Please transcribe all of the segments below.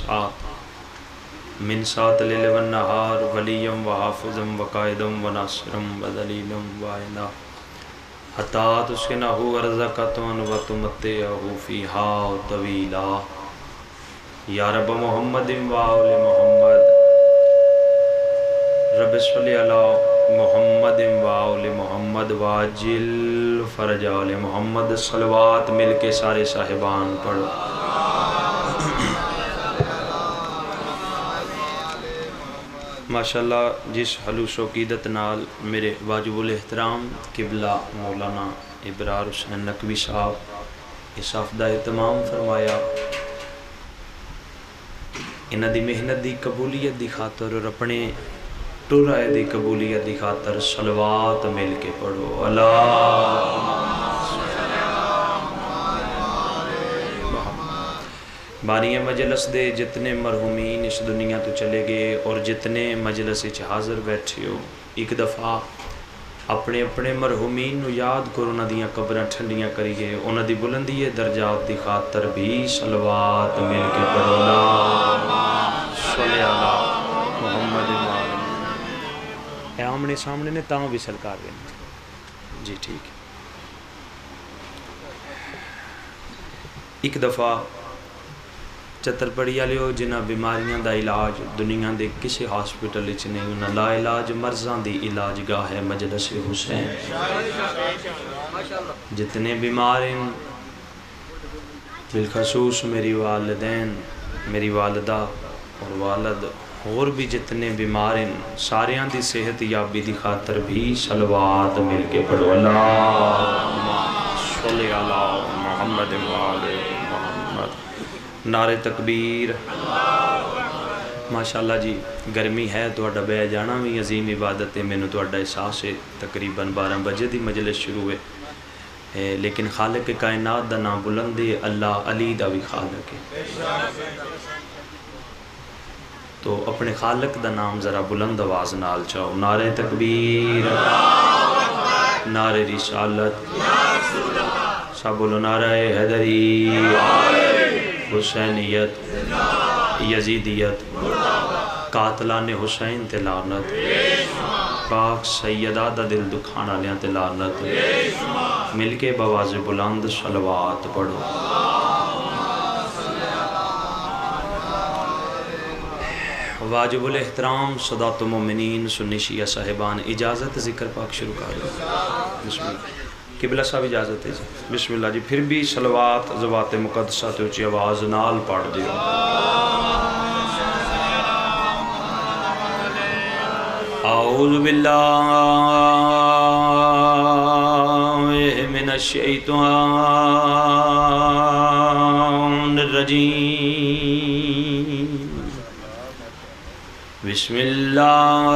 سات من سات لیل و نہار ولیم و حافظم و قائدم و ناصرم و دلیلم و آئینہ حتی تسکنہو ارزقتن و تمتعہو فیہا طویلا یا رب محمد و آل محمد رب صلی علی محمد و آل محمد واجل فرج آل محمد صلوات مل کے سارے صاحبان پڑھو ماشاءاللہ جس حلوس و عقیدت نال میرے واجب الاحترام قبلہ مولانا ابرار حسین نقوی صاحب اس ہفتہ اہتمام فرمایا انہاں دی محنت دی قبولیت دی خاطر اور اپنے ٹرائے دی قبولیت دی خاطر صلوات مل کے پڑھو اللہ بانی مجلس دے جتنے مرحومین اس دنیا تو چلے گئے اور جتنے مجلس حاضر بیٹھے ہو ایک دفعہ اپنے اپنے مرحومین نو یاد کرو انہاں دیاں قبراں ٹھنڈیاں کریے انہاں دی بلندی درجات دی خاطر بھی صلوات مل کے پڑھو صلی اللہ محمد اے آمنے سامنے نے تاں بھی سرکار دیں جی ٹھیک ایک دفعہ چتر پڑی والے ہو جنہ بیماریاں دا علاج دنیا دے کسی ہاسپٹل وچ نہیں انہاں لا علاج مرضاں دی علاج گاہ ہے مجلس حسین جتنے بیمار ہیں بالخصوص میری والدین میری والدہ اور والد اور بھی جتنے بیمار ہیں ساریاں دی صحت یابی دی خاطر بھی صلوات مل کے پڑھو اللہم صلی علی محمد و آل محمد نعرہ تکبیر ماشاءاللہ جی گرمی ہے توڑا بے جانا بھی عظیم عبادت ہے میں نے توڑا احساس ہے تقریباً 12 بجے دی مجلس شروع ہے لیکن خالق کائنات دا نام بلند ہے اللہ علی دا بھی خالق ہے تو اپنے خالق دا نام ذرا بلند آواز نال چاہو نعرہ تکبیر نعرہ رسالت سب بولو نعرہ حیدری حسینیت یزیدیت قاتلان حسین تے لعنت پاک سیدہ دا دل دکھانا لیاں تے لعنت مل کے بواز بلند صلوات پڑھو واجب الاحترام صدات مومنین سنی شیعہ صاحبان اجازت ذکر پاک شروع کر دو بسم اللہ قبلہ صاحب اجازت ہے جی بسم اللہ جی پھر بھی صلوات زوات مقدسہ تے اونچی آواز نال پڑھ دیو اعوذ باللہ من الشیطان الرجیم بسم اللہ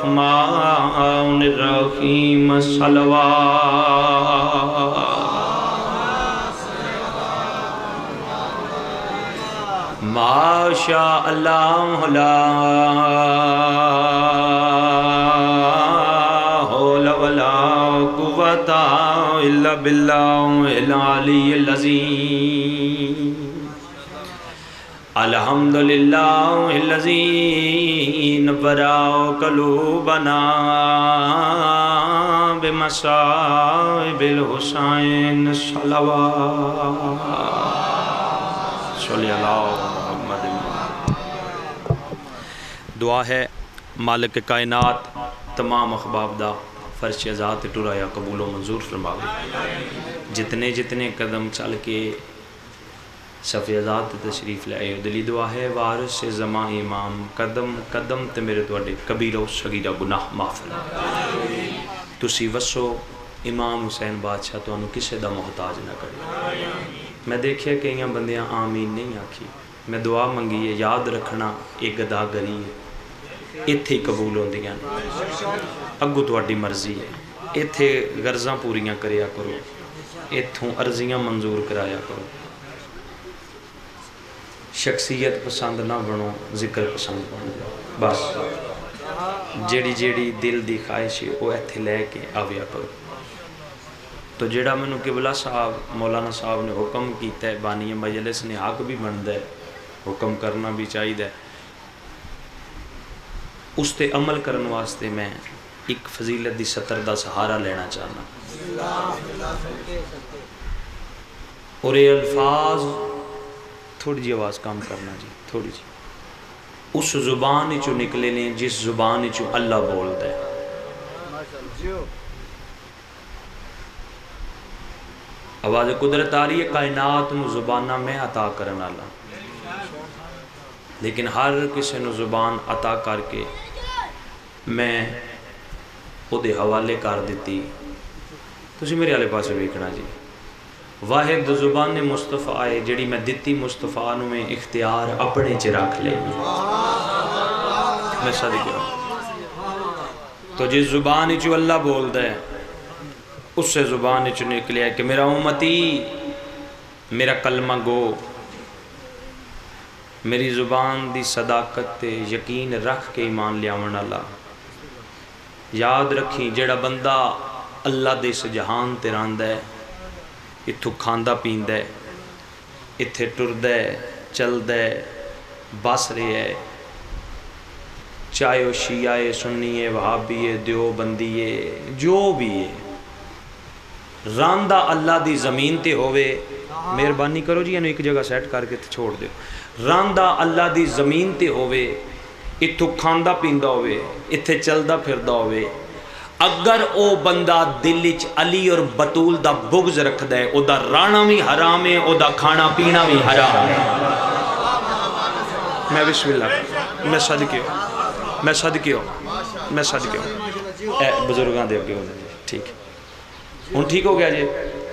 الرحمن الرحیم صلوات ما شاء اللہ لا حول ولا قوة الا باللہ العلی العظیم الحمدللہ الذی نور قلوبنا بمصائب الحسین صلوات صلی اللہ محمد دعا ہے مالک کائنات تمام احباب دا فرش ذات ٹرایا قبول و منظور فرماوے جتنے جتنے قدم چل کے صفی ذات تشریف لائے دلی دعا ہے وارث زمان امام قدم قدم تے میرے توڑے کبیرہ و صغیرہ گناہ معاف فرمائے تسی وسو امام حسین بادشاہ تو انہوں کسے دا محتاج نہ کرے میں دیکھیا کہ یہ بندیاں آمین نہیں آکھی میں دعا منگی ہے یاد رکھنا ایک گدا گری ہے ایتھے قبول ہوں دیاں اگو توڑی مرضی ہے ایتھے غرضاں پوریاں کریا کرو ایتھوں عرضیاں منظور کرایا کرو شخصیت پسند نہ بنو ذکر پسند بن جاؤ بس جیڑی جیڑی دل دی خواہش ہے وہ ایتھے لے کے آویا کرو تو جڑا مینوں قبلہ صاحب مولانا صاحب نے حکم کیتا ہے، بانی مجلس نے حق بھی بنتا ہے، حکم کرنا بھی چاہیے، اس تے عمل کرنے واسطے میں ایک فضیلت دی سطر دا سہارا لینا چاہنا، اور یہ الفاظ تھوڑی جی آواز کام کرنا جی، تھوڑی جی، اس زبان چو نکلے نے جس زبان چو اللہ بولتا ہے۔ آواز قدرت آ رہی ہے، کائنات نو زبانہ میں عطا کرنا اللہ، لیکن ہر کسی نو زبان عطا کر کے میں او دے حوالے کر دیتی۔ تسی میرے والے پاسے ویکھنا جی، واحد زبان مصطفیٰ آئے جڑی میں دتی مصطفیٰ نو میں اختیار اپنے چ رکھ لے، میں صدقے تو جس زبان چو اللہ بولتا ہے اس سے زبان چو نکلے کہ میرا امتی میرا کلمہ گو، میری زبان دی صداقت تے یقین رکھ کے ایمان لیاون اللہ۔ یاد رکھی جڑا بندہ اللہ دے اس جہان تے رہندا ہے، اتھوں کھاندا پیندا ہے، اتھے ٹردا ہے، چلدا ہے، بس رہا ہے، چاہے وہ شیعہ ہے، سنی ہے، وہابی ہے، دیوبندی ہے، جو بھی ہے، راندہ اللہ دی زمین تے ہوئے، مہربانی کرو جی اینو ایک جگہ سیٹ کر کے چھوڑ دیو، راندہ اللہ دی زمین تے ہوئے، اتھوں کھاندا پیندا ہوئے، اتھے چلدا پھردا ہوئے، اگر او بندہ دل وچ علی اور بطول دا بغض رکھدا ہے، او دا رانا بھی حرام ہے، او دا کھانا پینا بھی حرام ہے۔ میں بسم اللہ، میں صدقے ہوں، میں صدقے ہوں، میں صدقے ہوں، اے بزرگاں دے اگے ہونے جی، ٹھیک ہے ہن ٹھیک ہو گیا جی،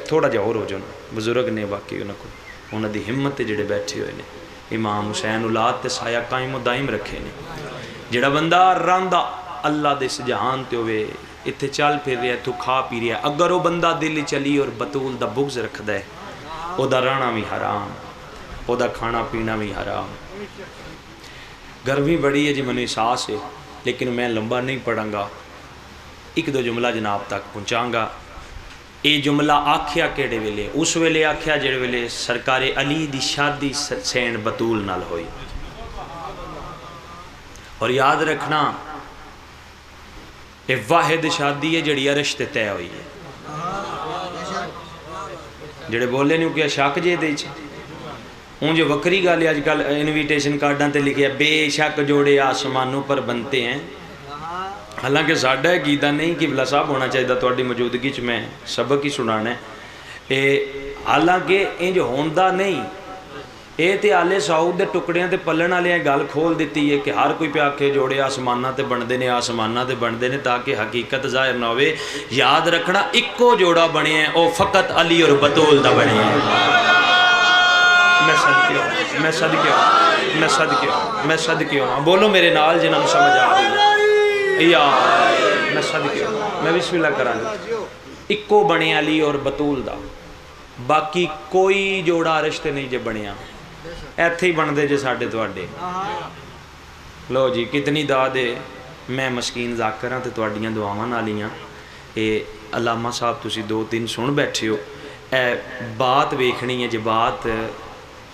تھوڑا جا اور ہو جانا، بزرگ نے باقی انہاں کو انہاں دی ہمت تے جڑے بیٹھے ہوئے نے، امام حسین اولاد تے سایہ قائم و دائم رکھے نے، جڑا بندہ راندہ اللہ دے اس جہان تے ہوئے، اتھے چل پھر رہا ہے، تو کھا پی رہا ہے، اگر وہ بندہ دل چلی اور بطول دا بغض رکھدا ہے، او دا رہنا بھی حرام، او دا کھانا پینا بھی حرام۔ گرمی بڑی ہے جی، منو احساس ہے، لیکن میں لمبا نہیں پڑھاں گا، ایک دو جملہ جناب تک پہنچاں گا۔ اے جملہ آکھیا کیڑے ویلے؟ اس ویلے آکھیا جڑے ویلے سرکار علی دی شادی سین بطول نال ہوئی، اور یاد رکھنا یہ واحد شادی ہے جڑی عرش تے طے ہوئی ہے۔ جڑے بولے نہیں کہ شک جے دے ہوں جو وکری گل ہے، آج کل انویٹیشن کارڈاں تے لکھے بے شک جوڑے آسمانوں پر بنتے ہیں، حالانکہ ساڈا عقیدہ نہیں کہ بلا صاحب ہونا چاہیے تہاڈی موجودگی چ میں سبق ہی سنانا ہے، حالانکہ انج ہوندا نہیں، اے تے آلے سعود دے ٹکڑیاں تے پلن والے گل کھول دیتی ہے کہ ہر کوئی پہ آکھے جوڑے آسماناں تے بندے نے، آسماناں تے بندے نے، تاکہ حقیقت ظاہر نہ ہوئے۔ یاد رکھنا اکو جوڑا بنے ہیں، او فقط علی اور بطول دا بنے ہیں۔ میں صدقے ہوں، میں صدقے ہوں، میں صدقے ہوں، میں صدقے ہوں، بولو میرے نال جنہاں سمجھ آ رہی ہے، یا میں صدقے ہوں، میں بسم اللہ کراں اکو بنے علی اور بطول دا، باقی کوئی جوڑا رشتے نہیں جے بنیا، ایتھے ہی بن دے جے ساڑھے تواڈے۔ لو جی کتنی داد ہے، میں مسکین ذاکراں تے تواڈیاں دعاواں نالیاں، اے علامہ صاحب تسی دو تین سن بیٹھے ہو، اے بات ویکھنی ہے، جے بات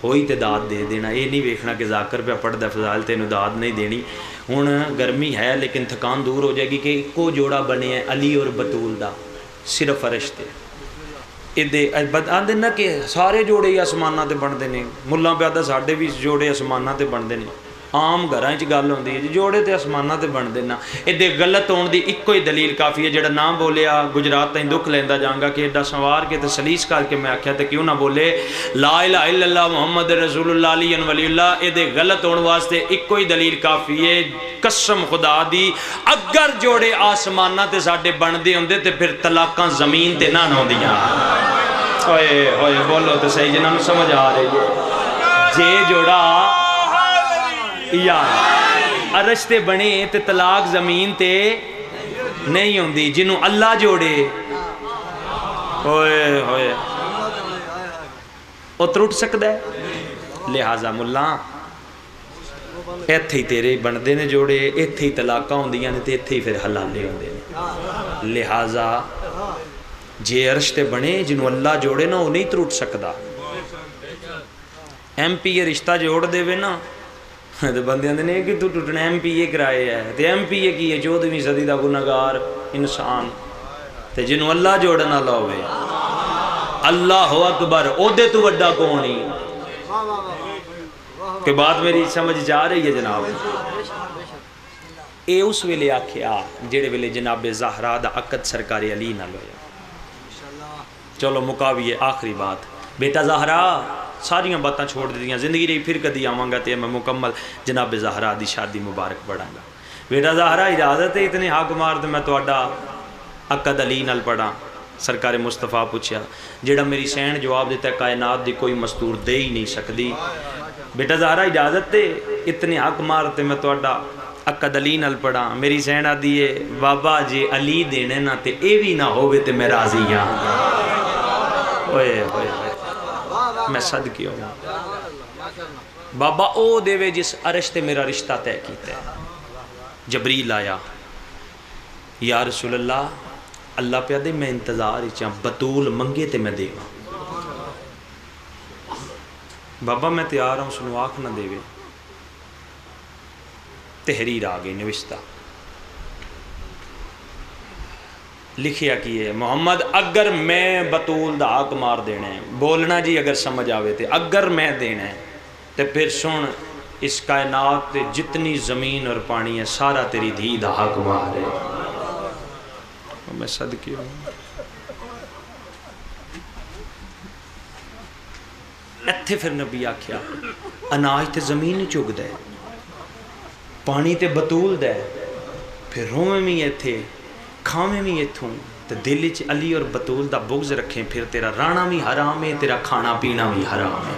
ہوئی تے داد دے دینا، یہ نہیں ویکھنا کہ ذاکر پہ پڑھ دے فضائل تے انہوں داد نہیں دینی۔ ہن گرمی ہے لیکن تھکان دور ہو جائے گی کہ ایکو جوڑا بنے ہیں علی اور بطول دا، صرف عرش تے۔ آندے نا کہ سارے جوڑے ہی آسماناں تے بندے نے، ملاں پہ آدھا ساڈے بھی جوڑے آسماناں تے بندے نے، عام گھراں وچ گل ہوندی ہے جی جوڑے تے آسماناں تے بندے نا، ایدے غلط ہون دی اکو ہی دلیل کافی ہے، جڑا نام بولیا گجرات تائیں دکھ لیندا جاںگا کہ ایڈا سنوار کے تے سلیس کر کے میں آکھیا تے کیوں نہ بولے لا الہ الا اللہ محمد رسول اللہ علی ولی اللہ، ایدے غلط ہون واسطے اکو ہی دلیل کافی ہے، قسم خدا دی اگر جوڑے آسماناں تے ساڈے بندے ہوندے تے پھر طلاقاں زمین تے نہ ہوندیاں۔ ہوئے ہوئے بولو تو صحیح جنہوں سمجھ آ رہی ہے، جے جوڑا یا عرش تے بنے تے طلاق زمین تے نہیں ہوندی، جنہوں اللہ جوڑے ہوئے ہوئے وہ ترٹ سکتا ہے۔ لہٰذا ملا ایتھے ہی تیرے بندے نے جوڑے، ایتھے ہی طلاقاں ہوندیاں نے تے ایتھے ہی پھر حلالے ہوندے نے، لہٰذا جے رشتے بنے جنہوں اللہ جوڑے نا وہ نہیں ٹوٹ سکتا. ایم پی اے رشتہ جوڑ دے نا تو بندے آتے ہیں کہ تو ٹوٹنا ایم پی اے کرائے ہے. تو ایم پی اے کی ہے 14ویں صدی کا گناہگار انسان. تو جنہوں اللہ جوڑنا لاوے اللہ اکبر عہدے تو وڈا کون ہی. کہ بات میری سمجھ جا رہی ہے جناب؟ اے اس ویلے آکھیا جڑے ویلے جناب زہرا دا عقد سرکار علی نال ہویا. چلو مکاویے آخری بات. بیٹا زہرا ساریاں باتاں چھوڑ دیتیاں، زندگی رہی پھر کدی آواں گا تے میں مکمل جناب زہرا دی شادی مبارک پڑھاں گا. بیٹا زہرا اجازت ہے اتنے حق مار تے میں تہاڈا عقد علی نال پڑھاں؟ سرکار مصطفیٰ پوچھیا جڑا میری سین جواب دیتا ہے کائنات دی کوئی مستور دے ہی نہیں سکدی. بیٹا زہرا اجازت ہے اتنے حق مار تے میں تہاڈا عقد علی نال پڑھاں؟ میری سین آدھی ہے بابا جے علی دینے نا تے اے بھی نہ ہوئے تے میں راضی ہاں. اوئے اوئے میں صدقے ہوں بابا او دے وے جس عرش تے میرا رشتہ طے کیتا ہے. جبریل آیا یا رسول اللہ اللہ پہ دے میں انتظار چاہاں بطول منگے تے میں دے گا. بابا میں تیار ہوں سنو آنکھ نہ دے وے. تحریر آگئی نوشتہ لکھیا کی ہے محمد اگر میں بطول دا حق مار دینا ہے بولنا جی اگر سمجھ آوے تے اگر میں دینا ہے تے پھر سن اس کائنات تے جتنی زمین اور پانی ہے سارا تیری دھی دا حق مار ہے. میں صدقے ہوں. ایتھے پھر نبی آکھیا اناج تے زمین چگ دے پانی تے بطول دے پھر رومیں بھی ایتھے کھامیں بھی ایتھوں تے دل چ علی اور بطول دا بغض رکھیں پھر تیرا رانا بھی حرام ہے تیرا کھانا پینا بھی حرام ہے.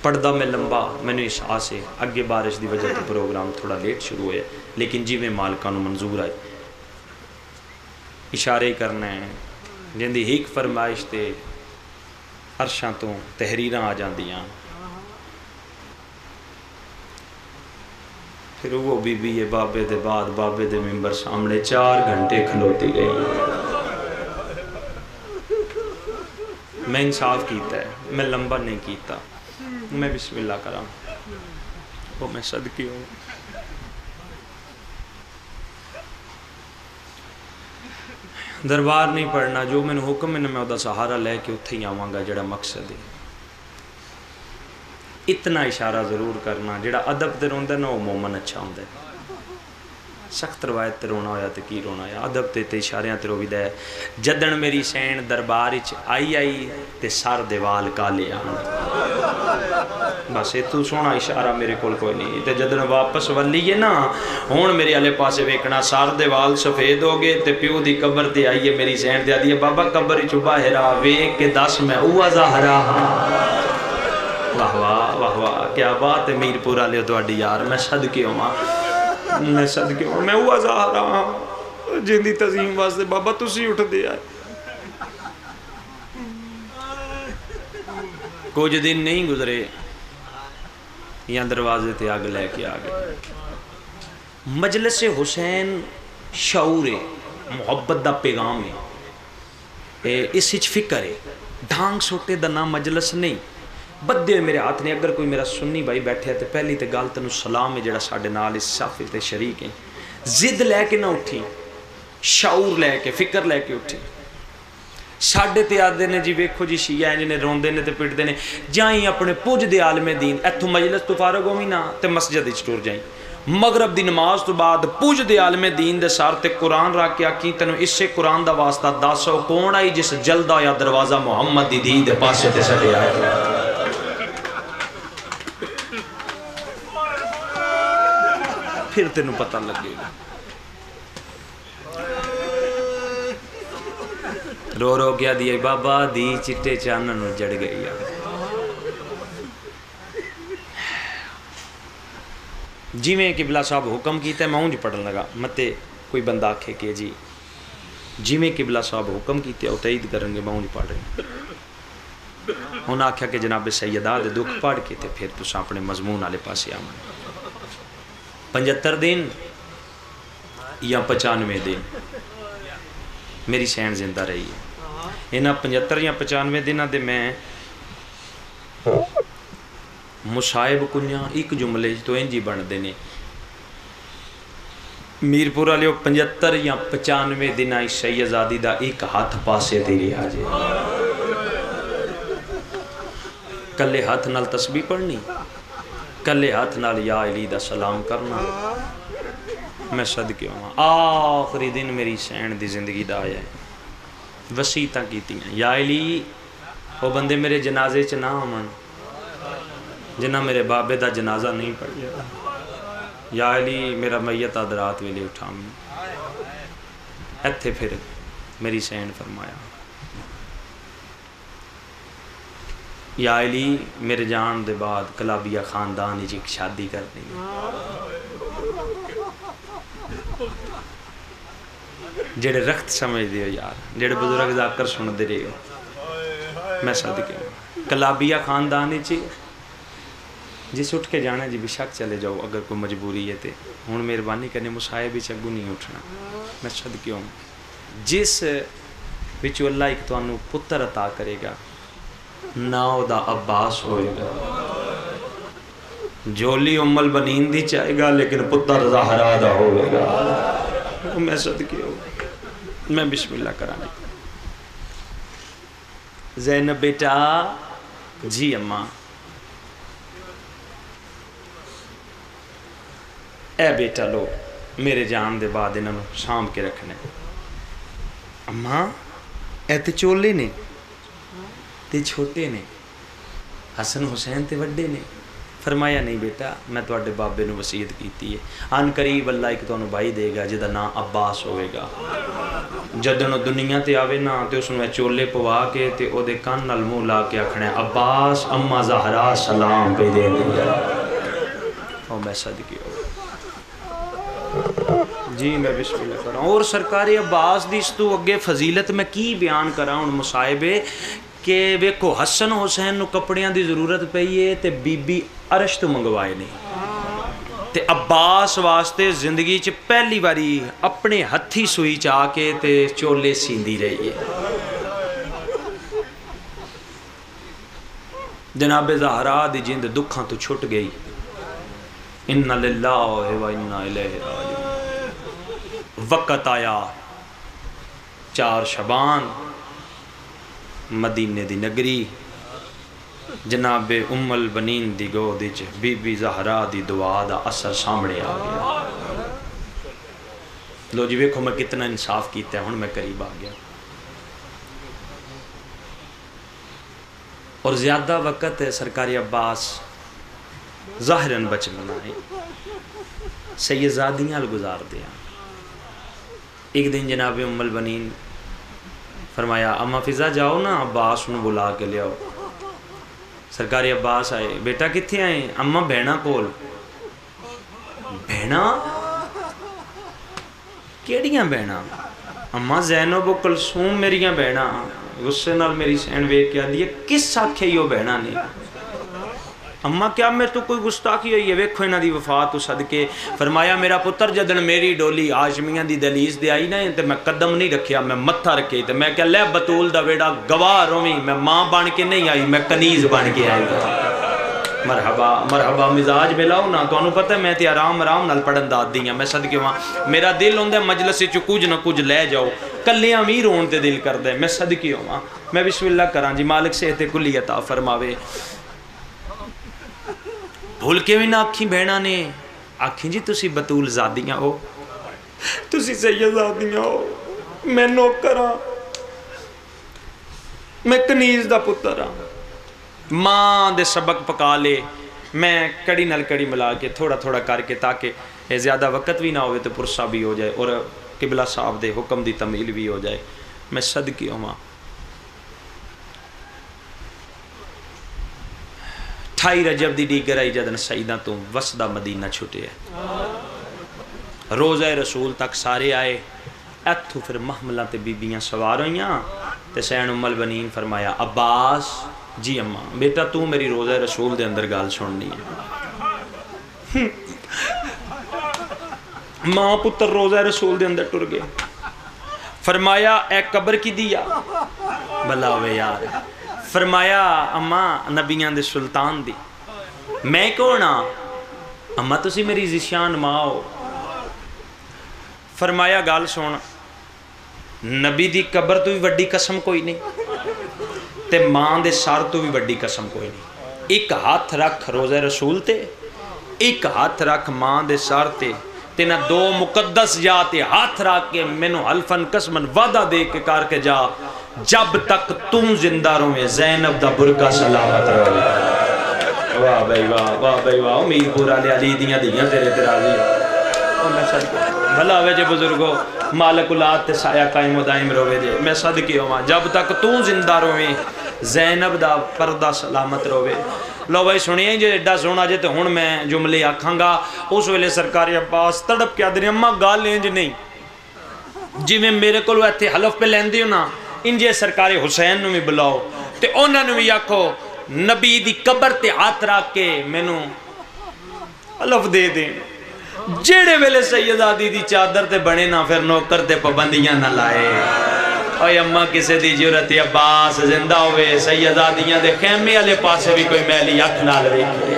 پردہ میں لمبا میں نے احساس ہے اگے بارش دی وجہ تے پروگرام تھوڑا لیٹ شروع ہوئے لیکن جی میں مالکانو منظور آئے اشارے کرنا ہے جن دی ہیک فرمائش تے عرشاں تو تحریراں آ جاندیاں. پھر وہ بی بی یہ بابے دے بعد بابے دے ممبر سامنے 4 گھنٹے کھلوتی گئی. میں انصاف کیتا ہے میں لمبا نہیں کیتا. میں بسم اللہ کرام وہ میں صدقے ہوں. دربار نہیں پڑھنا جو میں نے حکم ہے میں دا سہارا لے کے اتھے ہی آواں گا جڑا مقصد ہے. اتنا اشارہ ضرور کرنا جڑا ادب تے روندا نا وہ مومن اچھا ہوندا ہے. سخت روایت تے رونا ہویا تے کی رونا ہویا ادب تے اشاریاں تے رویدا ہے. جدن میری سین دربار وچ آئی تے سر دے وال کالے آن بس یہ تو سونا اشارہ میرے کول کوئی نہیں. تے جدن واپس ولی ہے نا ہون میرے والے پاسے ویکھنا سر دے وال سفید ہو گئے تے پیو دی قبر تے آئی ہے میری سین تے آدھی ہے بابا قبر وچ باہر آ ویکھ کے دس میں اوہ زہرا. واہ واہ واہ واہ کیا بات ہے میر پورا لے تواڈی یار. میں صدقے ہوں میں صدقے ہوں میں اوہ زہرا ہاں جن دی تعظیم واسطے بابا تسی اٹھ دے آئے. کچھ دن نہیں گزرے یا دروازے تے آگ لے کے آگئے. مجلس حسین شعور ہے محبت دا پیغام ہے. اس ہچ فکر ہے ڈھانگ سوٹے دا نام مجلس نہیں. بدے میرے ہاتھ نے اگر کوئی میرا سنی بھائی بیٹھے تو پہلی تے گل تینوں سلام ہے جڑا ساڈے نال اس صف تے شریک ہیں. ضد لے کے نہ اٹھی شعور لے کے فکر لے کے اٹھی. ساڈے تے آدھے نے جی ویکھو جی شیعہ ہیں جنہیں روندے نے تے پٹدے نے جائیں اپنے پوج دے عالم دین ایتھوں مجلس تو فارغ ہوویں نا تے مسجد وچ ٹر جائیں مغرب دی نماز تو بعد پوج دے عالم دین دے سار تے قرآن رکھ کے آکھی تینوں اس سے قرآن دا واسطہ دسو کون آئی جس جلدا یا دروازہ محمد دی دی دے پاسے تے سٹے آئے. پھر تینوں پتہ لگے گا. رو رو کیا دیئے بابا دی چٹے چانن جڑ گئی. جی میں قبلہ صاحب حکم کیتا ہے میں اونج پڑھن لگا متے کوئی بندہ آکھے کہ جی جی میں قبلہ صاحب حکم کیتے ہیں تائید کریں گے میں اونج پڑھ رہے ہیں. انہوں نے آکھا کہ جناب سیدہ دے دکھ پڑھ کے تے پھر تسا اپنے مضمون والے پاسے آمن 75 دن یا 95 دن میری سین زندہ رہی ہے. انہاں 75 یا 95 دنوں دے میں مصائب کنیاں ایک جملے تو انج ہی بنتے ہیں. میرپور والے 75 یا 95 دن شہزادی دا ایک ہاتھ پاسے تے رہا جی. کلے ہاتھ نال تسبیح پڑھنی، کلے ہاتھ نال یا علی دا سلام کرنا. میں صدقے ہوں آخری دن میری سین دی زندگی دا آیا ہے. وسیعتاں کیتیاں یا علی وہ بندے میرے جنازے چ نہ آمن جنہ میرے بابے دا جنازہ نہیں پڑھیا. یا علی میرا میت آدھ رات ویلے اٹھامی. ایتھے پھر میری سین فرمایا یا علی میرے جان دے بعد کلابیہ خاندان ایک شادی کرنی. جڑے رخت سمجھ دیو یار، جڑے بزرگ ذاکر سن دے رہے ہو، میں صدقے ہوں کلابیہ خاندان ایچ جس اٹھ کے جانا جی بشک چلے جاؤ اگر کوئی مجبوری ہے تے. ہوں مہربانی کرنے مصائب وچ اگوں نہیں اٹھنا. میں صدقے ہوں جس وچوں اللہ ایک تانوں پتر عطا کرے گا نا او دا عباس ہوئے گا. جولی ام البنین دی چاہے گا لیکن پتر زہرا دا ہوئے گا. میں صدقے ہوں میں بسم اللہ کرانا. زینب بیٹا جی اماں اے بیٹا لو میرے جان دے بعد انہوں شام کے رکھنے. اماں اے تے چولے نے تے چھوٹے نے، حسن حسین تے وڈے نے. فرمایا نہیں بیٹا میں تواڈے بابے نو وصیت کیتی ہے ان قریب اللہ ایک تانوں بھائی دے گا جدا نام عباس ہوئے گا. جدوں دنیا تے آوے نا تے اس نوں چولے پوا کے تے او دے کان نال منہ لا کے آکھنا عباس اما زہرا سلام پہ دے دے. او میں صدقے ہو جی میں بسم اللہ کراں. اور سرکار عباس دی اس تو اگے فضیلت میں کی بیان کراں ہن مصائبے کہ ویکھو حسن حسین نو کپڑیاں دی ضرورت پئی ہے تے بی بی عرش تو منگوائے نہیں تے عباس واسطے زندگی چ پہلی باری اپنے ہتھی سوئی چا کے تے چولے سیندی رہی ہے. جناب زہرا دی جند دکھاں تو چھٹ گئی. ان للہ و انا الیہ راجعون. وقت آیا 4 شعبان مدینے دی نگری جناب ام البنین دی گود وچ بی بی زہرا دی دعا دا اثر سامنے آ گیا. لو جی ویکھو میں کتنا انصاف کیتا ہے. ہن میں قریب آ گیا اور زیادہ وقت سرکاری عباس ظاہراً بچنا ہے سیدزادیاں گزار دیا. ایک دن جناب ام البنین فرمایا اما فضا جاؤ نا عباس نو بلا کے لے آؤ. سرکاری عباس آئے. بیٹا کتھے آئے؟ اما بہنا کول. بہنا کیڑیاں بہنا؟ اما زینب و کلثوم میریاں بہنا. غصے نال میری سین ویکھ کے آدھی ہے کس آکھے یو بہنا نہیں؟ اما کیا میں تو کوئی گستاخی ہوئی ہے؟ ویکھو انہاں دی وفات تو صدقے. فرمایا میرا پتر جدن میری ڈولی ہاشمیاں دی دہلیز دے آئی نا تے میں قدم نہیں رکھیا میں متھا رکھے تے میں کہ لے بطول دا ویڑا گواہ رویں میں ماں بن کے نہیں آئی میں کنیز بن کے آئی. مرحبا مرحبا مزاج ملاؤ نا. تو انہوں پتہ میں تے آرام نال پڑھن دا دی ہیں. میں صدقے وہاں میرا دل ہوندے مجلس چ کچھ نہ کچھ لے جاؤ کلے امیر ہون تے دل کر دے. میں صدقے ہوں میں بسم اللہ کراں جی مالک صحت کلی عطا فرماوے. بھول کے بھی نہ آکھیں بہنا نے آکھیں جی تسی بطول زادیاں ہو تسی سیدزادیاں ہو میں نوکر ہاں میں کنیز دا پتر ہاں. ماں دے سبق پکا لے میں کڑی نال کڑی ملا کے تھوڑا تھوڑا کر کے تاکہ زیادہ وقت بھی نہ ہوئے تو پرسہ بھی ہو جائے اور قبلہ صاحب دے حکم دی تمیل بھی ہو جائے. میں صدقے ہوں 28 رجب دی ڈیگر آئی جدن سیدہ تو وسدہ مدینہ چھٹے ہے. روزہ رسول تک سارے آئے. ایتھو پھر محملہ تے بیبیاں سوار ہوئیاں تے سین ام البنین فرمایا عباس جی اماں بیٹا تو میری روزہ رسول دے اندر گال سننی ہے. ماں پتر روزہ رسول دے اندر ٹر گئے. فرمایا اے قبر کی دیا بلا ہوئے یار. فرمایا اما نبیاں دے سلطان دی. میں کون ہاں؟ اما تسی میری ذیشان ماں ہو. فرمایا گال سن، نبی دی قبر تو بھی وڈی قسم کوئی نہیں تے ماں دے سار تو بھی وڈی قسم کوئی نہیں. ایک ہاتھ رکھ روزہ رسول تے، ایک ہاتھ رکھ ماں دے سار تے، تینا دو مقدس جا تے ہاتھ رکھ کے مینوں حلفن قسمن وعدہ دے کے کار کے جا، جب تک تم زندہ رہے زینب دا برقع سلامت رہے. واہ بھائی واہ، واہ بھائی واہ. امیر پورا لے علی دیاں دیاں تیرے تراضی بھلا ہوئے جے بزرگو، مالک اولاد تے سایہ قائم و دائم روے جے. میں صدقے ہوں جب تک تو زندہ روے زینب دا پردہ سلامت روے. لو بھائی سنیے جے ایڈا سونا جے تو ہن میں جملے آکھاں گا. اس ویلے سرکار عباس تڑپ کے آدھے اماں گال انج نہیں جی میں میرے کو ایتھے حلف پہ لیندی ہو نا، انجے سرکار حسین نو بھی بلاؤ تے انہاں نو بھی آکھو نبی دی قبر تے ہاتھ رکھ کے مینوں حلف دے دیں. جیڑے ویلے سیدہ دی دی چادر تے بنے نا پھر نوکر تے پابندیاں نہ لائے. اوے اماں کسے دی ضرورت عباس زندہ ہوئے سیدہ دیاں دے خیمے والے پاسے بھی کوئی میلی اکھ نال ویکھے.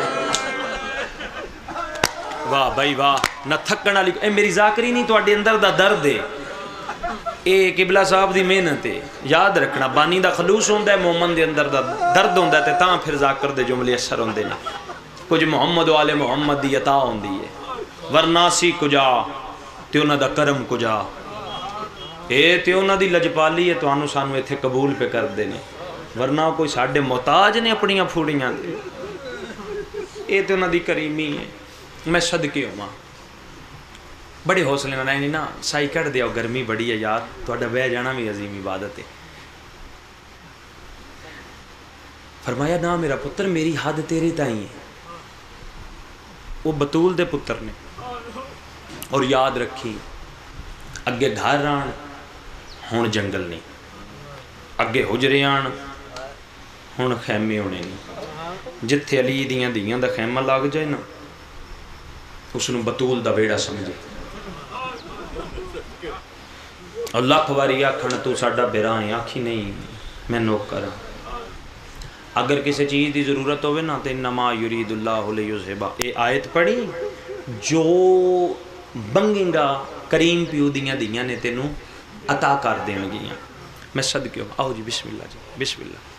واہ بھائی واہ. نہ تھکن والی اے میری ذاکری نہیں تواڈے اندر دا درد ہے. اے قبلہ صاحب دی محنت ہے. یاد رکھنا بانی دا خلوص ہوندا ہے، مومن دے اندر دا درد ہوندا ہے تے تاں پھر ذاکر دے جملے اثر ہوندے نے. کچھ محمد و آل محمد دی عطا ہوندی ہے، ورنہ سی کجا تے انہاں دا کرم کجا. اے تے انہاں دی لجپالی ہے تانوں سانوں ایتھے قبول پہ کر دے نے، ورنہ کوئی ساڈے محتاج نے اپنیاں پھوڑیاں دے. اے تے انہاں دی کریمی ہے. میں صدقے ہواں بڑے حوصلے نال رہنی نا. سائی کٹ دیو گرمی بڑی ہے یار، تہاڈا بہ جانا بھی عظیم عبادت ہے. فرمایا نا میرا پتر میری حد تیرے تائیں ہے. وہ بطول دے پتر نے. اور یاد رکھی اگے گھر آن ہون جنگل نہیں، اگے حجرے آن ہون خیمے ہونے نہیں. جتھے علی دیاں دیاں دا خیمہ لگ جائے نا اس نو بطول دا بیڑا سمجھے. اللہ خواری آکھن تو ساڈا بیرا ہے، آکھی نہیں میں نوکر ہاں. اگر کسی چیز دی ضرورت ہوئے نا تو انما یرید اللہ لیذھب، اے آیت پڑھی جو بنگیں گا کریم پیو دیاں دیاں نے تینوں عطا کر دین گیاں. میں صدقے ہوں. آؤ جی بسم اللہ جی بسم اللہ.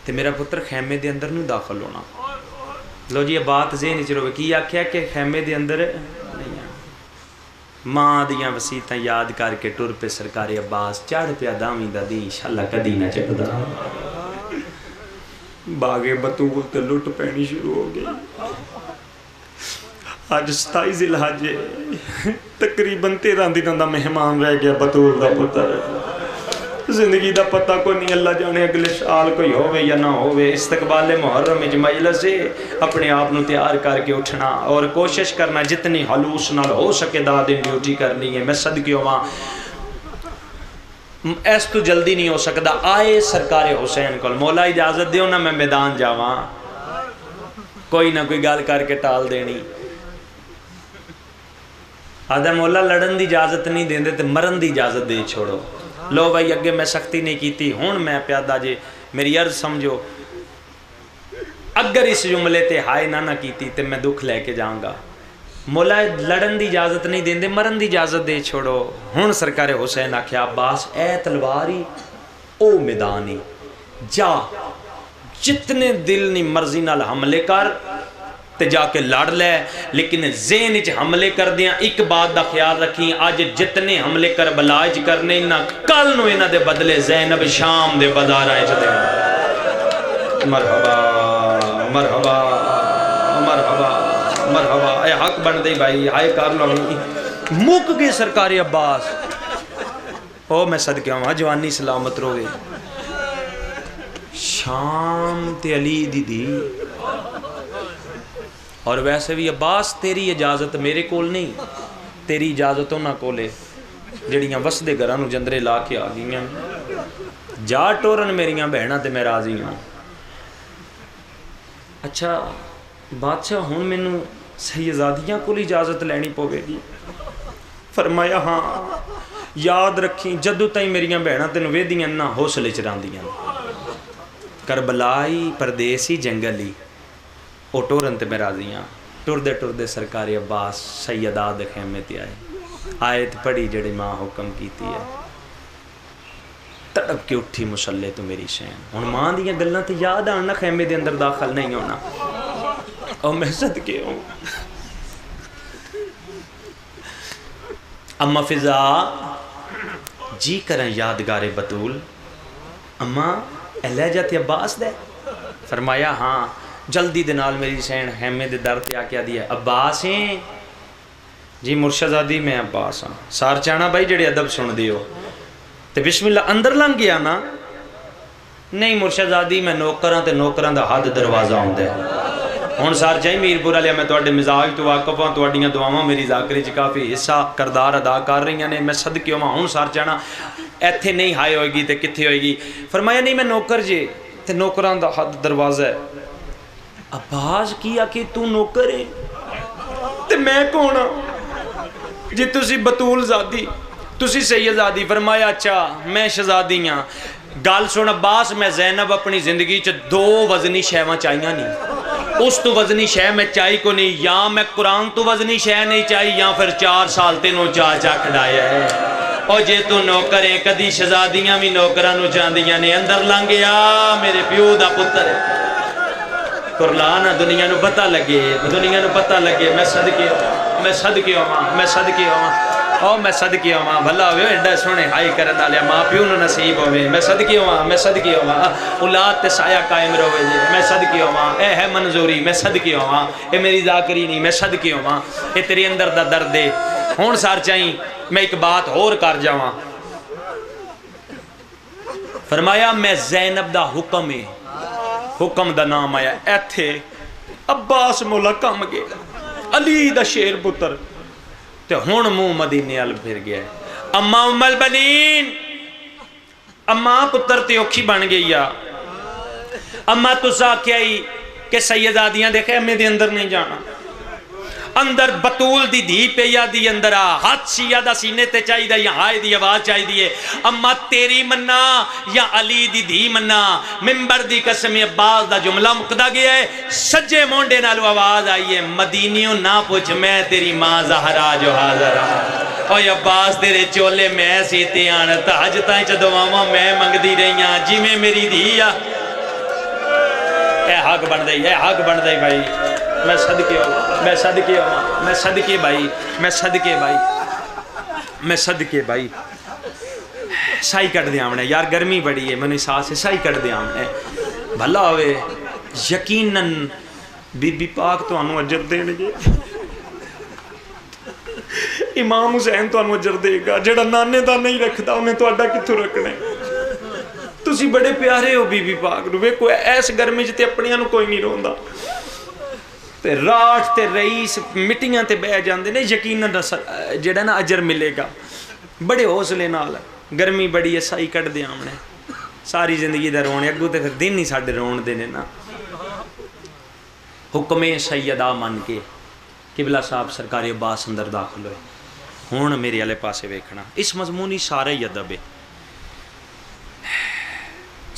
تے میرا پتر خیمے دے اندر نہیں داخل ہونا. لو جی یہ بات ذہن چ رہے کی آکھیا کہ خیمے دے اندر نہیں آ. ماں دیاں وسیعتاں یاد کر کے ٹر پہ سرکار عباس چڑھ پیا داویں دا دی انشاءاللہ کدی نہ چکدا. باغے بطول تے لٹ پینی شروع ہو گئی. اج 27 ذی الحج تقریباً 13 دنوں دا مہمان رہ گیا بطول دا پتر. زندگی دا پتہ کوئی نہیں، اللہ جانے اگلے سال کوئی ہوئے یا نہ ہوئے. استقبال محرم وچ مجلس ہے، اپنے آپ نو تیار کر کے اٹھنا اور کوشش کرنا جتنی خلوص نال ہو سکے دا دن ڈیوٹی کرنی ہے. میں صدقے ہواں اس تو جلدی نہیں ہو سکتا. آئے سرکار حسین کول مولا اجازت دیو نا میں میدان جاواں. کوئی نہ کوئی گل کر کے ٹال دینی. آدھا مولا لڑن دی اجازت نہیں دیندے تے مرن دی اجازت دے چھوڑو. لو بھائی اگے میں سختی نہیں کیتی، ہون میں پیادہ جے میری عرض سمجھو. اگر اس جملے تے ہائے نہ کیتی تے میں دکھ لے کے جاؤں گا. مولا لڑن دی اجازت نہیں دیندے مرن دی اجازت دے چھوڑو. ہون سرکار حسین آکھیا عباس اے تلواری او میدانی جا جتنے دل نی مرضی نال حملے کر تے جا کے لڑ لے، لیکن ذہن وچ حملے کر دیاں ایک بات دا خیال رکھیں اج جتنے حملے کربلا وچ کرنے نہ کل نو انہاں دے بدلے زینب شام دے بازاراں وچ دے. مرحبا مرحبا مرحبا مرحبا. اے حق بن دے بھائی ہائے کر لو. مک گئے سرکار عباس. او میں صدقے ہواں جوانی سلامت روے. شام تے علی دی دی. اور ویسے بھی عباس تیری اجازت میرے کول نہیں، تیری اجازت انہاں کولے جڑیاں وسدے گھراں نو جندرے لا کے آ گئیاں. جا ٹورن میریاں بہناں تے میں راضی ہوں. اچھا بادشاہ ہن مینوں سیدزادیاں کو اجازت لینی پوے گی. فرمایا ہاں یاد رکھی جدو تائیں میریاں بہناں تینوں ویدیاں نہ حوصلے چراندیاں. کربلائی پردیسی جنگلی او ٹورن تے میں راضیاں. ٹردے ٹردے سرکار عباس سیدہ دے خیمے تے آئے. آیت پڑھی جڑی ماں حکم کیتی ہے. تڑپ کے اٹھی مسلے تو میری شین. ہن ماں دیاں گلاں تے یاد آنا خیمے دے اندر داخل نہیں ہونا. او میں صدقے ہوں. اما فضا جی کرن یادگار بطول. اما لہجت عباس دے. فرمایا ہاں. جلدی دے نال میری سین خیمے دے در تے آ کے آدھی ہے عباس ہیں جی مرشدزادی میں عباس ہاں. سار چانا بھائی جڑے ادب سن دیو تے بسم اللہ اندر لنگ گیا نا. نہیں مرشدزادی میں نوکراں تے نوکراں دا حد دروازہ ہوندے. ہن سار چاہی میرپور والے میں تواڈے مزاج تو واقف ہاں. تواڈیاں دعاواں میری ذاکرے چ کافی حصہ کردار ادا کر رہی نے. میں صدقے ہوواں. ہن سار چانا ایتھے نہیں ہائے ہوئے گی تے کتھے ہوئے گی. فرمایا نہیں میں نوکر جے تے نوکراں دا حد دروازہ ہے. عباس کیا کہ تو نوکر ہے تے میں کون ہاں جی تسی بطول زادی تسی سیدزادی. فرمایا اچھا میں شہزادی ہاں. گل سن عباس میں زینب اپنی زندگی چ دو وزنی شہواں چاہیاں نہیں. اس تو وزنی شہ میں چاہی کو نہیں. یا میں قرآن تو وزنی شہ نہیں چاہی یا پھر 4 سال تینوں چاچا کھڑایا ہے. اور جے تو نوکر ہے کدی شہزادیاں بھی نوکراں نو چاندیاں نے. اندر لنگیا میرے پیو دا پتر ہے. قرآن دنیا نو پتہ لگے دنیا نو پتہ لگے. میں صدقے ہوواں میں صدقے ہوواں میں صدقے ہوواں. او میں صدقے ہوواں. بھلا ہوئے ایڈا سونے ہائی کرن والے ماں پیو نو نصیب ہوئے. میں صدقے ہوواں میں صدقے ہوواں. اولاد تے سایہ قائم رہے جی. میں صدقے ہوواں. اے ہے منظوری میں صدقے ہوواں. اے میری ذاکری نہیں میں صدقے ہوواں. اے تیرے اندر دا درد ہے. ہن سار چاہیے میں ایک بات اور کر جاواں. فرمایا میں زینب دا حکم ہے. حکم دا نام آیا ایتھے عباس مولا کم گئے. علی دا شیر پتر تے ہون منہ مدینے ال پھر گیا. اما ام البنین اما پتر تے اوکھی بن گئی. اما تسا کیا ہی کہ سیدادیاں دے خیمے دے اندر نہیں جانا. اندر بطول دی دھی پہ یا دی اندر ہاتھ شیعہ دا سینے تے چاہی دا یا ہائے دی آواز چاہی دی ہے. اما تیری مننا یا علی دی دھی مننا. ممبر دی قسم عباس دا جملہ مقدہ گیا ہے. سجے مونڈے نالو آواز آئی ہے مدینیوں نہ پوچھ میں تیری ماں زہرا جو حاضر ہاں. اوہ عباس تیرے چولے میں سیتے آن تاج تائیں چا دعاواں میں منگ دی رہی ہاں جی میں میری دھی یا اے حق بن دائی اے حق بن دائی بھائی. میں صدقے ہوں میں صدقے ہوں میں صدقے بھائی میں صدقے بھائی میں صدقے بھائی. سائی کٹ دیا ہم نے یار گرمی بڑی ہے. میں نے ساتھ سے سائی کٹ دیا ہم نے. بھلا ہوئے یقیناً بی بی پاک تو انہوں اجر دینے گے. امام حسین تو انہوں اجر دے گا. جڑا نانے دا نہیں رکھتا انہیں تو اڈا کتھو رکھنے. تسی بڑے پیارے ہو بی بی پاک نو. کوئی ایس گرمی جتے اپنیاں نو کوئی نہیں روندا. تے راٹھ تے رئیس مٹیاں تے بہ جاندے نے. یقیناً جڑا نا اجر ملے گا. بڑے حوصلے نال. گرمی بڑی ہے سائی کٹ دیا ہم نے. ساری زندگی دا رونے اگو تے پھر دن ہی ساڑھے رون دینے نا. حکم سیدہ من کے قبلہ صاحب سرکار عباس اندر داخل ہوئے. ہون میرے والے پاسے ویکھنا اس مضمونی سارے ہی ادب ہے.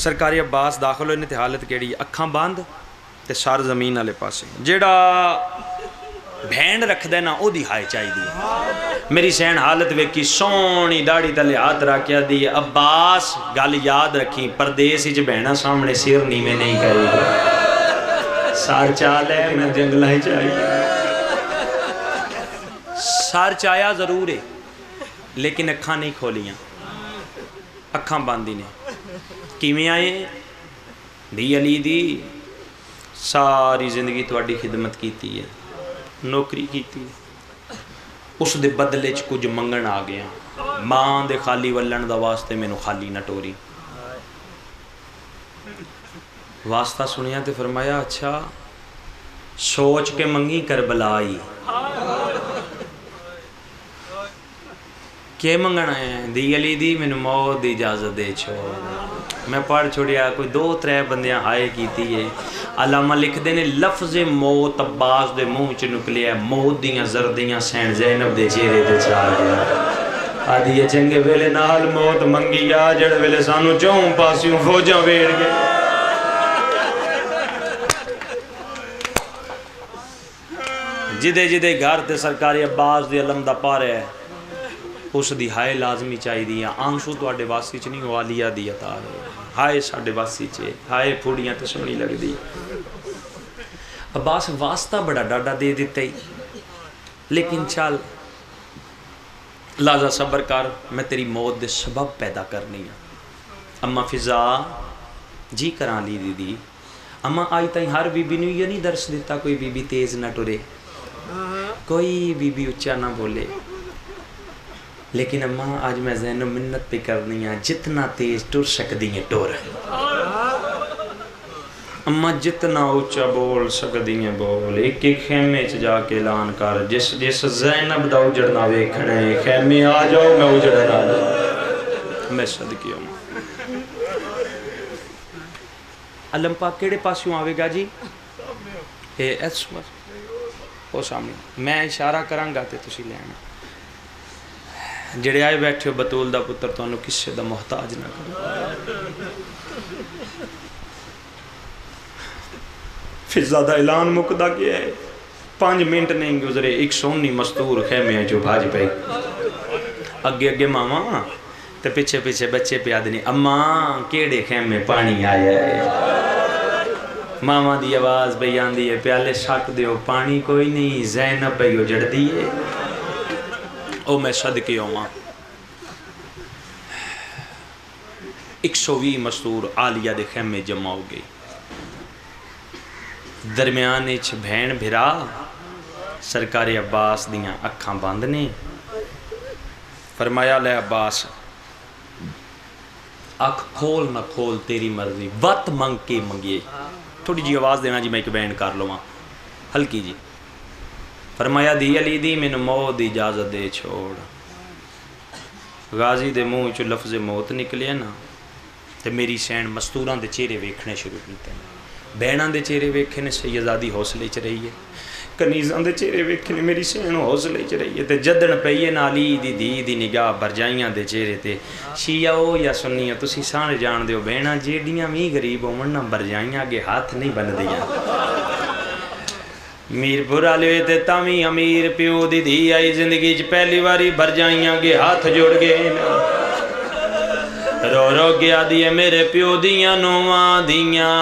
سرکار عباس داخل ہوئے نے تے حالت کیڑی اکھاں باندھ تے سار زمین والے پاسے. جیڑا بھین رکھ دے نا او دی ہائے چاہی دی. میری سین حالت ویکھی سونی داڑھی تلے ہاتھ رکھیا دی. عباس گل یاد رکھی پردیس وچ بہنا سامنے سر نیویں نہیں کرے. سار چال ہے میں جنگلہ ہی چاہیے. سار چایا ضرور ہے لیکن اکھاں نہیں کھولیاں. اکھاں باندھی نے. کیویں آئے دی علی دی ساری زندگی تواڈی خدمت کیتی ہے نوکری کیتی. اس دے بدلے چ کچھ منگن آ گیا. ماں دے خالی ولن دا واسطے مینوں خالی نہ ٹوری. واسطہ سنیا تے فرمایا اچھا سوچ کے منگی کربلائی. کہ منگنا ہے دی علی دی مینوں موت دی اجازت دے چھوڑ میں پڑھ چھوڑیا کوئی 2-3 بندیاں ہائے کیتی ہے علامہ لکھ دے نے لفظ موت عباس دے منہ چ نکلیا موت دیاں زردیاں سین زینب دے چہرے تے چھا گیا آدھی یہ چنگے ویلے نال موت منگی آ جڑ ویلے سانو چون پاسیوں فوجاں ویڑ گئے جدے جدے گھر تے سرکاری عباس دی علم دا پارے ہے اس دی ہائے لازمی چاہی دیا آنسو تو آڈے واسی چ نہیں ہوا لیا دیا تا ہائے ساڈے واسی چے ہائے پھوڑیاں تے سونی لگ دی عباس واسطہ بڑا ڈاڈا دے دیتے ہی لیکن چل لازا صبر کر میں تیری موت دے سبب پیدا کرنی ہوں اما فضا جی کران لی دی اما آئی تائیں ہر بی بی نے یہ نہیں درس دیتا کوئی بی بی تیز نہ ٹرے کوئی بی بی اچھا نہ بولے لیکن اما آج میں زینب منت پہ کرنی ہے جتنا تیز ٹر سکتی ہیں ٹور اما جتنا اچھا بول سکتی ہیں بول ایک ایک خیمے چ جا کے اعلان کر جس زینب دا اجڑنا ویکھنا ہے خیمے آ جاؤ میں اجڑنا میں صدقی ہوں علم پاک کیڑے پاسیوں آوے گا جی ایس وہ سامنے میں اشارہ کرانگا تے تسی لینا جڑے آئے بیٹھے ہو بطول دا پتر تو انہوں کس سے دا محتاج نہ کرو پھر زیادہ اعلان مقدہ کیا ہے 5 منٹ نہیں گزرے 119 مستور خیمے ہیں جو بھاج پہ اگے اگے ماما تے پیچھے پیچھے بچے پہ آدھنی اماں کیڑے خیمے پانی آیا ہے ماما دی آواز بیان دی ہے پیالے شاک دیو پانی کوئی نہیں زینب پہ یو جڑ دیئے او میں صدقے ہوں 120 مستور آلیہ دے خیمے جمع ہو گئی درمیان اچھ بھین بھرا سرکار عباس دیاں اکھاں باندھنے فرمایا لے عباس اکھ کھول نہ کھول تیری مرضی وقت منگ کے منگیے تھوڑی جی آواز دینا جی میں ایک بین کر لوں ہلکی جی فرمایا دی علی دی من موت دی اجازت دے چھوڑ غازی دے منہ چو لفظ موت نکلے نا تے میری سین مستوراں دے چہرے ویکھنے شروع کیتے ہیں بہناں دے چہرے ویکھنے سیدادی حوصلے چ رہی ہے کنیزاں دے چہرے ویکھنے میری سین حوصلے چ رہی ہے تے جدن پئیے نالی دی نگاہ برجائیاں دے چہرے تے شیعہ ہو یا سنی ہو تسی سارے جان دیو بہناں جیڑیاں می غریب ہون نا برجائیاں اگے ہاتھ نہیں بن دیاں میر برا لوے تے تامی امیر پیو دی آئی زندگی چ پہلی واری برجائیاں اگے ہاتھ جوڑ گئے رو رو گیا دیئے میرے پیو دیاں نواں دیاں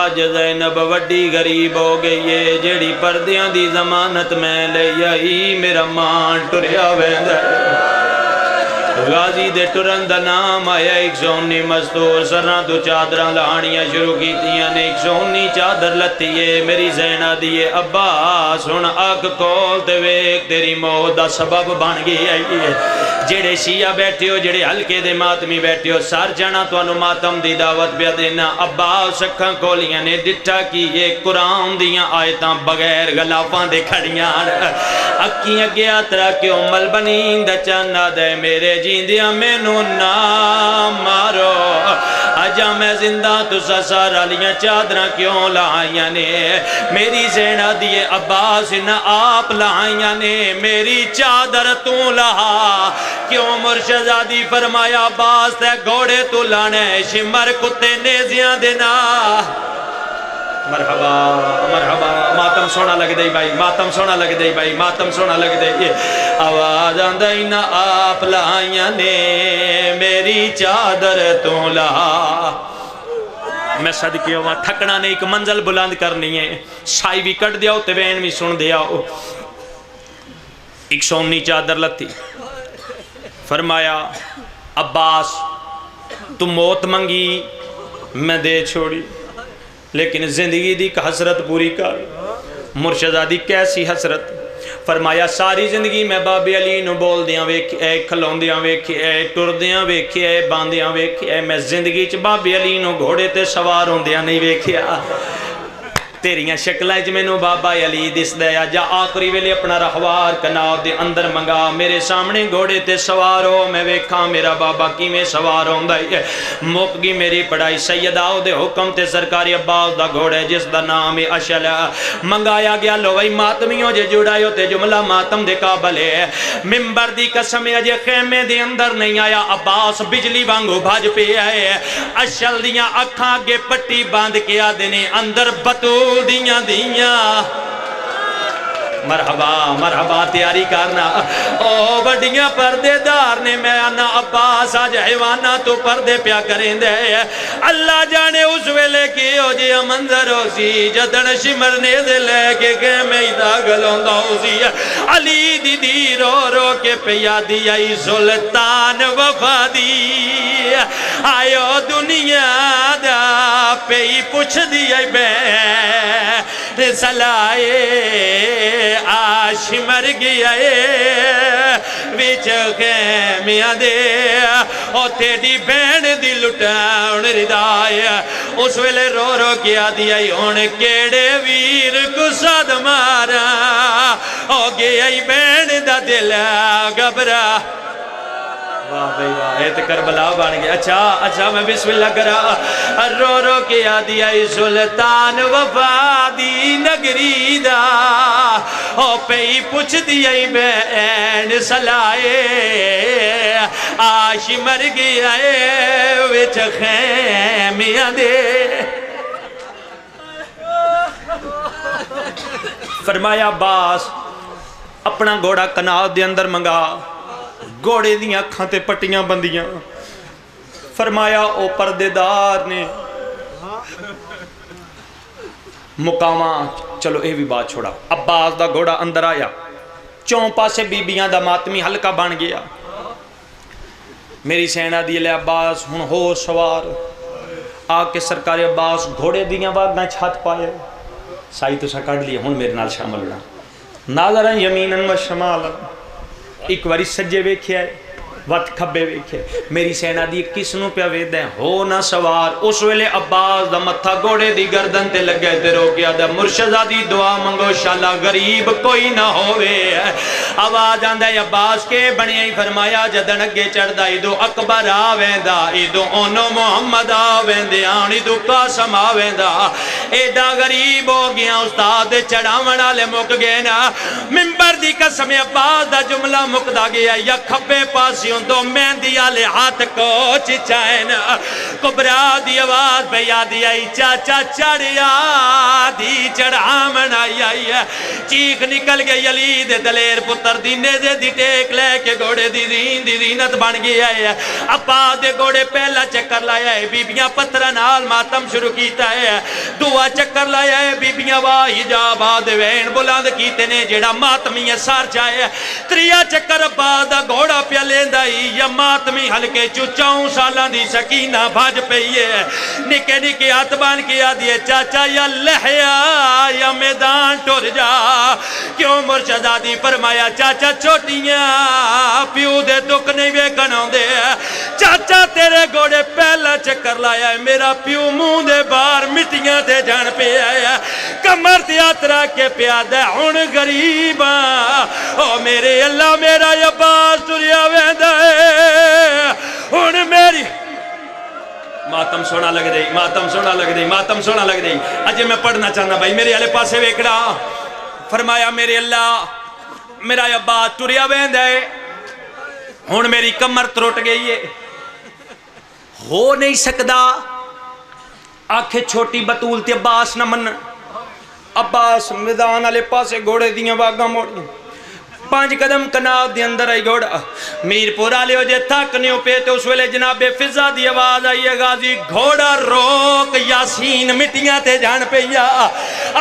آج زینب وڈی غریب ہو گئی ہے جیڑی پردیاں دی ضمانت میں لے آئی میرا مان ٹریا ویندہ غازی دے ٹرن دا نام آیا 119 مستور سرنا تو چادرہ لہانیاں شروع کی تیاں نے 119 چادر لتی ہے میری زینہ دیئے عباس ہن آگ کھولتے ویک تیری موت دا سبب بن گئی ہے جڑے شیعہ بیٹھے ہو جڑے ہلکے دے ماتمی بیٹھے ہو سار جانا تو انو ماتم دی دعوت بیا دینا عباس سکھاں کولیاں نے ڈٹھا کی یہ قرآن دیاں آیتاں بغیر غلافان دے کھڑیاں اکیاں گیا ترہ کے امال بنین دا چاندہ دے میرے جیندیاں میں نو نا مارو آجا میں زندہ تو سارا لیاں چادرہ کیوں لائیاں نے میری زینہ دیئے عباس نہ آپ لائیاں نے میری چادر تو لہا کیوں مرشدادی فرمایا عباس تے گھوڑے تو لانے شمر کتے نیزیاں دینا مرحبا مرحبا ماتم سونا لگ دے بھائی ماتم سونا لگ دے بھائی ماتم سونا لگ دے آواز آندائینا آپ لائیاں نے میری چادر تو لہا میں صدقے ہوا تھکنا نے ایک منزل بلند کرنی ہے سائی بھی کٹ دیا ہوتے بین بھی سن دیا ہو 119 چادر لتی فرمایا عباس تم موت منگی میں دے چھوڑی لیکن زندگی دی کا حسرت پوری کر مرشدادی کیسی حسرت فرمایا ساری زندگی میں بابی علی نو بول دیاں ویکھی اے کھلون دیاں ویکھی اے ٹر دیاں ویکھی اے باندیاں ویکھی اے میں زندگی چ بابی علی نو گھوڑے تے سوار ہوں دیاں نہیں ویکھیا تیریاں شکلیں جو مینوں بابا علی دس دیا جا آخری ویلے اپنا رہوار کناؤ دے اندر منگا میرے سامنے گھوڑے تے سوارو میں ویکھاں میرا بابا کی میں سوار ہوندہ ہے موک گی میری پڑھائی سیدہ دے حکم تے سرکاری عباس دا گھوڑے جس دا نام اشل منگایا گیا لو وہی ماتمیوں جے جڑائیو تے جملہ ماتم دے قابل ہے ممبر دی قسم اجے خیمے دے اندر نہیں آیا عباس بجلی وانگو بھاج پہ آئے اشل دیاں اکھاں گے پٹی باندھ کیا دینے اندر بطول دیاں مرحبا مرحبا تیاری کرنا او بڑیاں پردے دار نے میں آنا عباس آج حیوانہ تو پردے پیا کریں دے اللہ جانے اس ویلے کی ہو جی منظر ہو سی جدن شمرنے دے لے کے میں داغل ہوندہ ہو سی علی دی دی رو رو کے پیا دی آئی سلطان وفا دی آئیو دنیا دا پی پوچھ دی آئی بے سلائے آش مر گیا ویچ خیمیاں دے او تیڑی بین دی لٹاؤن ردائے اس ویلے رو رو کیا دیا ان کیڑے ویر کو ساد مارا او گیا بین دا دل گبرا واہ بھائی واہ اے تے کربلا بان گیا اچھا میں بسم اللہ کرا رو رو کیا دیا سلطان وفا دی نگری دا او پہی پوچھ دیا بین سلائے آش مر گیا وچ خیمیاں دے فرمایا عباس اپنا گھوڑا کنال دے اندر منگا گھوڑے دیاں کھانتے پٹیاں بندیاں فرمایا او پردے دار نے مقامہ چلو اے بھی بات چھوڑا عباس دا گھوڑا اندر آیا چونپا سے بی بیاں دا ماتمی ہلکا بان گیا میری سینہ دی لے عباس ہن ہو سوار آکے سرکار عباس گھوڑے دیاں واگاں چھات پائے سائی تو سا کڑ لیا ہن میرے نال شامل ہونا ناظرن یمینن و شمالن ایک واری سجے ویکھے آئے وقت کھبے ویکھے میری سینہ دی کس نو پیا وید ہے ہو نہ سوار اس ویلے عباس دا متھا گوڑے دی گردن تے لگے تے روکیا دا مرشدہ دی دعا منگو شالا غریب کوئی نہ ہوئے آواز آندہ عباس کے بنی آئی فرمایا جدن اگے چڑھ دا ایدو اکبر آویں دا ایدو اونو محمد آویں دے آن ایدو قاسم آویں دا ایڈا غریب ہو گیا استاد چڑھاونا لے مک گئے نا ممبر دی قسم عباس دا جملہ مکدا گیا یا کھبے پاسیوں دو مہندی آلے ہاتھ کو چچائن کبرا دی آواز پہ یادی آئی چاچا چڑھیا دی چڑھامن آئی چیخ نکل گئی علی دے دلیر پتر دی نیزے دی ٹیک لے کے گوڑے دی زینت بن گئی ہے اپا دے گوڑے پہلا چکر لایا ہے بی بیاں پترہ نال ماتم شروع کیتا ہے دعا چکر لایا ہے بی بیاں واہی جا باد وین بلاند کیتے نے جیڑا ماتمی سار جائے تریا چکر بادا گوڑا پیا لیندہ یا ماتمی ہلکے چچاؤں سالان دی سکینہ بھاج پہیے نکے نکے آتبان کیا دیئے چاچا یا لحیا یا میدان ٹور جا کیوں مرشدہ دی فرمایا چاچا چھوٹیاں پیو دے دکھ نہیں بے کنوں دے چاچا تیرے گوڑے پہلا چکر لایا ہے میرا پیو موں دے بار مٹیاں دے جان پہ آیا کمر تیاترہ کے پیادہ ہن غریباں او میرے اللہ میرا یا باس تریا ویندہ ہن میری ماتم سونا لگ دئی ماتم سونا لگ دئی ماتم سونا لگ دئی اجے میں پڑھنا چاہنا بھائی میرے علی پاسے ویکڑا فرمایا میرے اللہ میرا یا بات تریا ویند ہے ہن میری کمر تروٹ گئی ہے ہو نہیں سکدا آنکھیں چھوٹی بطول تے عباس نہ من عباس میدان علی پاسے گھوڑے دیاں واگاں موڑی 5 قدم کناب دی اندر آئی گھوڑا میر پورا لے ہو جے تھک نہیں ہو پیتے اس ویلے جناب فضا دی آواز آئی ہے غازی گھوڑا روک یاسین مٹیاں تے جان پہ یا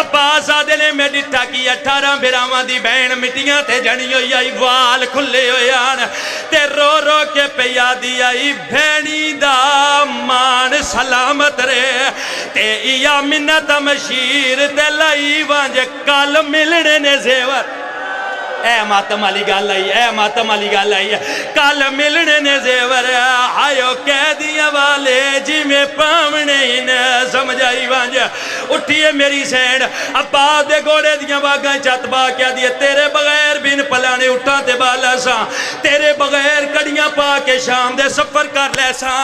عباس آدھے نے میں ڈٹھا کی 18 بھراواں دی بین مٹیاں تے جانی ہوئی آئی وال کھلے ہوئی آن تے رو رو کے پہ یادی آئی بھینی دا مان سلامت رے تے یا منت مشیر تے لائی وانجے کال ملنے نے زیور اے ماتم علی گال آئی اے ماتم علی گال آئی کال ملنے نے زیور آئیو کہہ دیا والے جی میں پامنے ہی نہ سمجھائی وانجا اٹھیے میری سین عباس دے گھوڑے دیاں واگاں چت با کیا دیے تیرے بغیر بن پلانے اٹھاں تے بالا سا تیرے بغیر کڑیاں پا کے شام دے سفر کر لے سا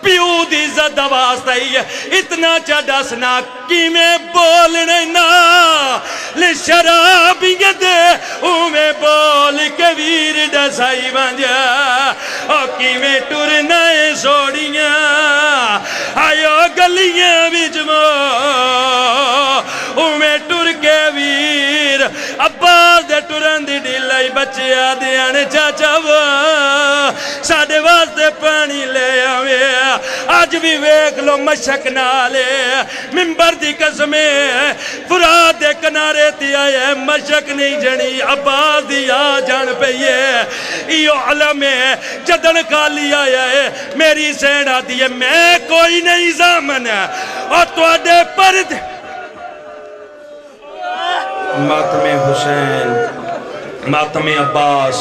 پیو دی عزت واسطہ ہی اتنا چڑا سنا کی میں بولنے نا لے شرابیاں دے میں بول کے ویر ڈسائی بانجا او کی میں ٹرنائے سوڑیاں آیو گلیاں بجمو میں ٹر کے ویر عباس دے ٹرن دی ڈیلائی بچے آدھیانے چاچا وہ ساڑھے واسطے پانی لے آوے آج بھی ویک لو مشک نالے ممبر دی قسمیں فرات دے کنارے تھی آئے مشک نہیں جنی عباس دی آ جان پہ یہ علم ہے جدن خالی آیا ہے میری سینہ دیئے میں کوئی نہیں زامن ہے اور تو آدھے پرد ماتم حسین ماتم عباس